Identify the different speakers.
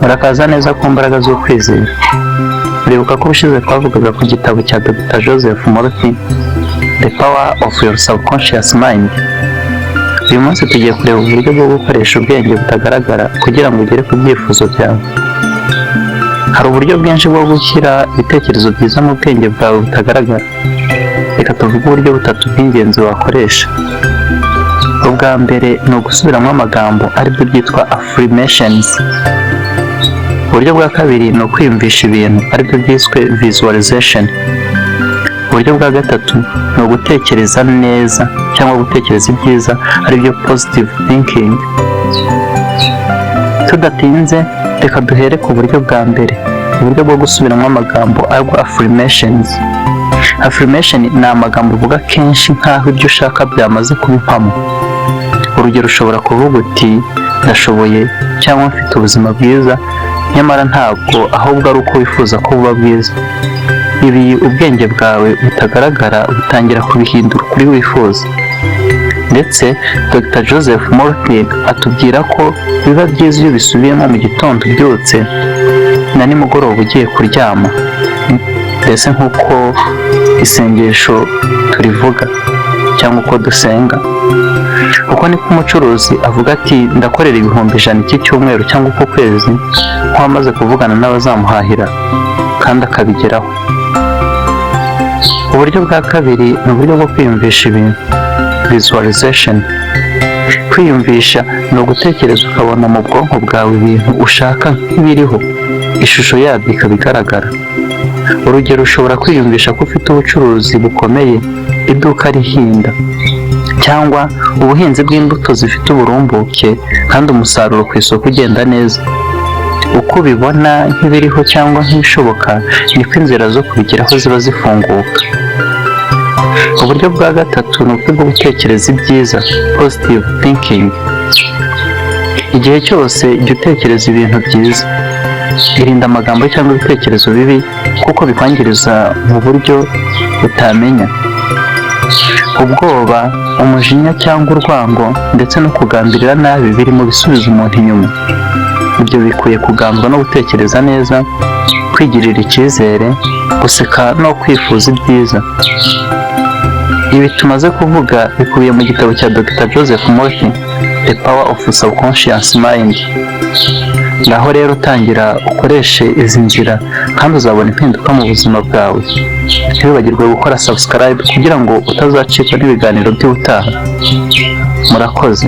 Speaker 1: Murakaza neza ku mbaraga z'ukwizera. Uribuka ko ubushize twavugaga ku gitabo cya Dr. Joseph Morphy, The Power of Your Subconscious Mind. Uyu munsi tugiye kureba uburyo bwo gukoresha ubwenge butagaragara kugira ngo ugere ku byifuzo byawe. Hari uburyo bwinshi bwo gushyira ibitekerezo byiza mu bwenge bwawe butagaragara. Reka tuvuge uburyo butatu bw'ingenzi wakoresha. Ubwa mbere ni ugusubiramo amagambo aribyo byitwa affirmations. Uburyo bwa kabiri ni ukwiyumvisha ibintu aribyo byiswe visualization. Uburyo bwa gatatu ni ugutekereza neza cyangwa gutekereza ibyiza aribyo positive thinking. Tudatinze reka duhere ku buryo bwa mbere, uburyo bwo gusubiramo amagambo aribwo affirmations. Affirmation ni amagambo uvuga kenshi nk'aho ibyo ushaka byamaze kuba impamo. Urugero, ushobora kuvuga uti ndashoboye cyangwa mfite ubuzima bwiza, nyamara ntabwo, ahubwo ari uko wifuza ko buba bwiza. Ibi ubwenge bwawe butagaragara butangira kubihindura ukuri wifuza. Ndetse Dr. Joseph Morphy atubwira ko biba byiza iyo bisubiyemo mu gitondo ubyutse na nimugoroba ugiye kuryama, mbese nk'uko isengesho turivuga cyangwa uko dusenga. Uko niko umucuruzi avuga ati ndakorera 100,000 iki cyumweru cyangwa uko kwezi, nk'uwamaze kuvugana n'abazamuhahira kandi akabigeraho. Uburyo bwa kabiri ni uburyo bwo kwiyumvisha ibintu, visualization. Kwiyumvisha ni ugutekereza ukabona mu bwonko bwawe ibintu ushaka nk'ibiriho, ishusho yabyo ikaba igaragara. Urugero, ushobora kwiyumvisha ko ufite ubucuruzi bukomeye, iduka rihinda, cyangwa ubuhinzi bw'imbuto zifite uburumbuke kandi umusaruro ku isoko ugenda neza. Uko ubibona nk'ibiriho cyangwa nk'ibishoboka, niko inzira zo kubigeraho ziba zifunguka. Uburyo bwa gatatu ni uburyo bwo gutekereza ibyiza, positive thinking. Igihe cyose jya utekereza ibintu byiza. Irinde amagambo cyangwa ibitekerezo bibi kuko bikwangiriza mu buryo utamenya. Ubwoba, umujinya cyangwa urwango ndetse no kugambirira nabi biri mu bisubiza umuntu inyuma. Ibyo bikwiye kugambwa no gutekereza neza, kwigirira icyizere, guseka no kwifuza ibyiza. Ibi tumaze kuvuga bikubiye mu gitabo cya Dr. Joseph Morphy, The Power of Subconscious Mind. Naho rero utangira ukoreshe izi nzira kandi uzabona impinduka mu buzima bwawe. Ntibibagirwe gukora subscribe kugira ngo utazacikwa n'ibiganiro by'ubutaha. Murakoze.